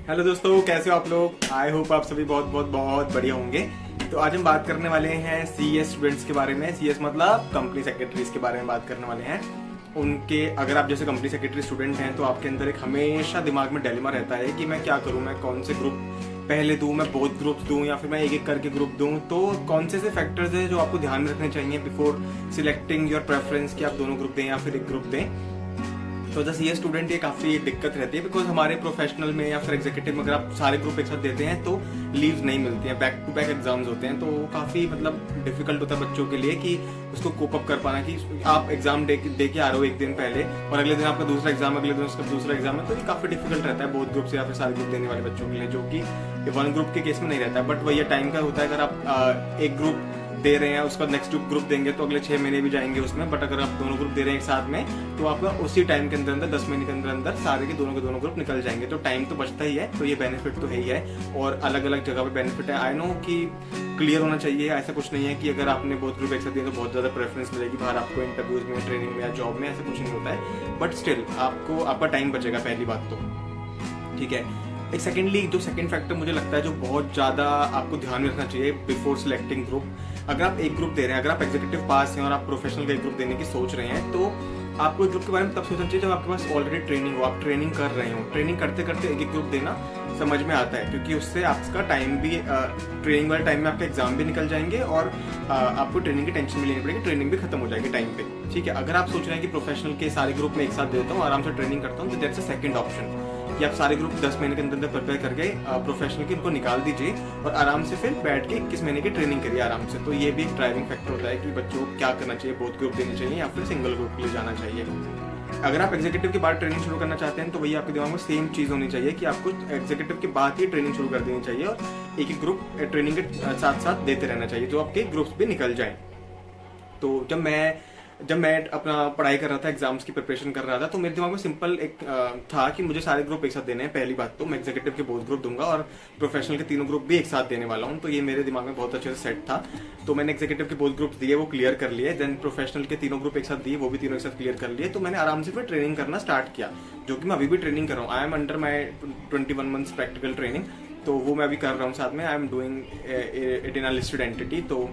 Hello दोस्तों, कैसे हो आप लोग। आई होप आप सभी बहुत बहुत बहुत बढ़िया होंगे। तो आज हम बात करने वाले हैं सीएस स्टूडेंट्स के बारे में। सीएस मतलब कंपनी सेक्रेटरीज के बारे में बात करने वाले हैं। उनके अगर आप जैसे कंपनी सेक्रेटरी स्टूडेंट हैं तो आपके अंदर एक हमेशा दिमाग में डिलेमा रहता है कि मैं क्या करूं, मैं कौन से ग्रुप पहले दूं, मैं बहुत ग्रुप्स दूं या फिर मैं एक एक करके ग्रुप दूं। तो कौन से फैक्टर्स हैं जो आपको ध्यान में रखने चाहिए बिफोर सिलेक्टिंग योर प्रेफरेंस कि आप दोनों ग्रुप दें या फिर एक ग्रुप दें। तो जैसे ये स्टूडेंट ये काफ़ी दिक्कत रहती है बिकॉज हमारे प्रोफेशनल में या फिर एग्जीक्यूटिव में अगर आप सारे ग्रुप एक साथ देते हैं तो लीव्स नहीं मिलती हैं, बैक टू बैक एग्जाम्स होते हैं। तो काफ़ी मतलब डिफिकल्ट होता है बच्चों के लिए कि उसको कोप अप कर पाना कि आप एग्जाम दे के आ रहे हो एक दिन पहले और अगले दिन आपका दूसरा एग्जाम, अगले दिन उसका दूसरा एग्जाम है। तो ये काफ़ी डिफिकल्ट रहता है बहुत ग्रुप से या फिर सारे ग्रुप देने वाले बच्चों के लिए, जो कि वन ग्रुप के केस में नहीं रहता है। बट वही टाइम का होता है, अगर आप एक ग्रुप दे रहे हैं उसका नेक्स्ट ग्रुप देंगे तो अगले 6 महीने भी जाएंगे उसमें। बट अगर आप दोनों ग्रुप दे रहे हैं एक साथ में तो आपका उसी टाइम के अंदर 10 महीने के अंदर सारे के दोनों ग्रुप निकल जाएंगे। तो टाइम तो बचता ही है, तो ये बेनिफिट तो है ही है और अलग अलग जगह पे बेनिफिट है। आई नो कि क्लियर होना चाहिए, ऐसा कुछ नहीं है कि अगर आपने बहुत ग्रुप एक साथ दिए तो बहुत ज्यादा प्रेफरेंस मिलेगी बाहर आपको इंटरव्यूज में, ट्रेनिंग में या जॉब में, ऐसा कुछ नहीं होता है। बट स्टिल आपको आपका टाइम बचेगा, पहली बात तो ठीक है। एक सेकेंडली जो सेकंड फैक्टर मुझे लगता है जो बहुत ज़्यादा आपको ध्यान में रखना चाहिए बिफोर सिलेक्टिंग ग्रुप, अगर आप एक ग्रुप दे रहे हैं, अगर आप एग्जीक्यूटिव पास हैं और आप प्रोफेशनल का एक ग्रुप देने की सोच रहे हैं तो आपको एक ग्रुप के बारे में तब सोचना चाहिए जब आपके पास ऑलरेडी ट्रेनिंग हो, आप ट्रेनिंग कर रहे हो। ट्रेनिंग करते करते एक एक ग्रुप देना समझ में आता है क्योंकि उससे आपका टाइम भी ट्रेनिंग वाले टाइम में आपके एग्जाम भी निकल जाएंगे और आपको ट्रेनिंग की टेंशन भी लेनी पड़ेगी, ट्रेनिंग भी खत्म हो जाएगी टाइम पे। ठीक है, अगर आप सोच रहे हैं कि प्रोफेशनल के सारे ग्रुप में एक साथ देता हूँ, आराम से ट्रेनिंग करता हूँ, तो दैट्स अ सेकंड ऑप्शन कि आप सारे ग्रुप 10 महीने के अंदर प्रिपेयर करके प्रोफेशनल के उनको निकाल दीजिए और आराम से फिर बैठ के 21 महीने की ट्रेनिंग करिए आराम से। तो ये भी एक ड्राइविंग फैक्टर होता है कि बच्चों को क्या करना चाहिए, बहुत ग्रुप देने चाहिए या फिर सिंगल ग्रुप के लिए जाना चाहिए। अगर आप एग्जीक्यूटिव के बाद ट्रेनिंग शुरू करना चाहते हैं तो वही आपके दिमाग में सेम चीज़ होनी चाहिए कि आपको एग्जीक्यूटिव के बाद ही ट्रेनिंग शुरू कर देनी चाहिए और एक एक ग्रुप ट्रेनिंग के साथ साथ देते रहना चाहिए जो आपके ग्रुप्स भी निकल जाए। तो जब मैं अपना पढ़ाई कर रहा था, एग्जाम्स की प्रिपरेशन कर रहा था, तो मेरे दिमाग में सिंपल एक था कि मुझे सारे ग्रुप एक साथ देने हैं। पहली बात तो मैं एग्जीक्यूटिव के बहुत ग्रुप दूंगा और प्रोफेशनल के तीनों ग्रुप भी एक साथ देने वाला हूँ। तो ये मेरे दिमाग में बहुत अच्छे से सेट था। तो मैंने एग्जीक्यूटिव के बहुत ग्रुप्स दिए, वो क्लियर कर लिए। देन प्रोफेशनल के तीनों ग्रुप एक साथ दिए, वो भी तीनों एक साथ क्लियर कर लिए। तो मैंने आराम से फिर ट्रेनिंग करना स्टार्ट किया, जो कि मैं अभी भी ट्रेनिंग कर रहा हूँ। I am under my 21 months practical training, तो वो मैं अभी कर रहा हूँ साथ में। I am doing it in a listed entity. तो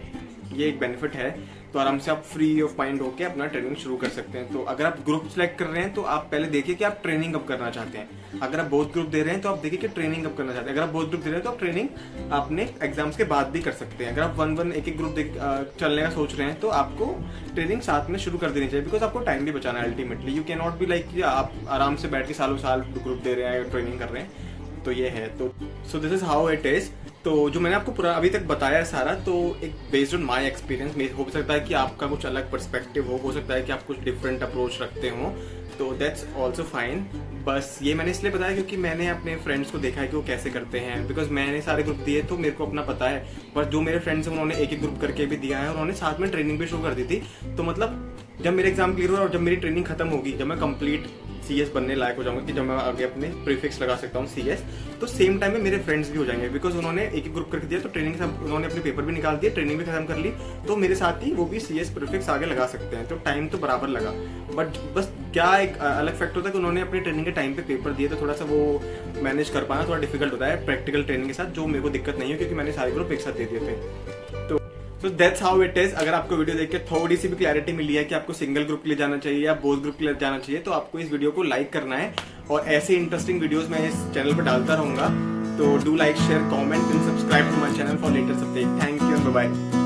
ये एक बेनिफिट है। तो आराम से आप फ्री ऑफ माइंड होकर अपना ट्रेनिंग शुरू कर सकते हैं। तो अगर आप ग्रुप सेलेक्ट कर रहे हैं तो आप पहले देखिए कि आप ट्रेनिंग कब करना चाहते हैं। अगर आप बहुत ग्रुप दे रहे हैं तो आप देखिए कि ट्रेनिंग कब करना चाहते हैं। अगर आप बहुत ग्रुप दे रहे हैं तो आप ट्रेनिंग अपने एग्जाम्स के बाद भी कर सकते हैं। अगर आप वन एक एक ग्रुप चलने का सोच रहे हैं तो आपको ट्रेनिंग साथ में शुरू कर देनी चाहिए बिकॉज आपको टाइम भी बचाना है ultimately. You can not be like आप आराम से बैठ के सालों साल ग्रुप दे रहे हैं, ट्रेनिंग कर रहे हैं। तो ये है। तो so this is how it is. तो जो मैंने आपको पूरा अभी तक बताया है सारा, तो एक बेस्ड ऑन माय एक्सपीरियंस, हो सकता है कि आपका कुछ अलग पर्सपेक्टिव हो सकता है कि आप कुछ डिफरेंट अप्रोच रखते हो, तो दैट्स ऑल्सो फाइन। बस ये मैंने इसलिए बताया क्योंकि मैंने अपने फ्रेंड्स को देखा है कि वो कैसे करते हैं। बिकॉज मैंने सारे ग्रुप दिए तो मेरे को अपना पता है, पर जो मेरे फ्रेंड्स हैं उन्होंने एक एक ग्रुप करके भी दिया है और उन्होंने साथ में ट्रेनिंग भी शुरू कर दी थी। तो मतलब जब मेरे एग्जाम क्लियर हुआ और जब मेरी ट्रेनिंग खत्म होगी, जब मैं कंप्लीट सीएस बनने लायक हो जाऊंगा कि जब मैं आगे अपने प्रीफिक्स लगा सकता हूँ सीएस, तो सेम टाइम में मेरे फ्रेंड्स भी हो जाएंगे बिकॉज उन्होंने एक एक ग्रुप करके दिया। तो ट्रेनिंग से उन्होंने अपने पेपर भी निकाल दिए, ट्रेनिंग भी खत्म कर ली, तो मेरे साथ ही वो भी सीएस प्रीफिक्स आगे लगा सकते हैं। तो टाइम तो बराबर लगा। बट बस क्या एक अलग फैक्टर होता है कि उन्होंने अपने ट्रेनिंग के टाइम पे पेपर दिए, तो थोड़ा सा वो मैनेज कर पाना थोड़ा डिफिकल्ट होता है प्रैक्टिकल ट्रेनिंग के साथ, जो मेरे को दिक्कत नहीं है क्योंकि मैंने सारे ग्रुप एक साथ दे दिए थे। तो दैट्स हाउ इट इज। अगर आपको वीडियो देख के थोड़ी सी भी क्लैरिटी मिली है कि आपको सिंगल ग्रुप के लिए जाना चाहिए या बोथ ग्रुप के लिए जाना चाहिए, तो आपको इस वीडियो को लाइक करना है। और ऐसे इंटरेस्टिंग वीडियोस मैं इस चैनल पर डालता रहूंगा। तो do like, share, comment and subscribe to my channel for latest update. Thank you and bye bye.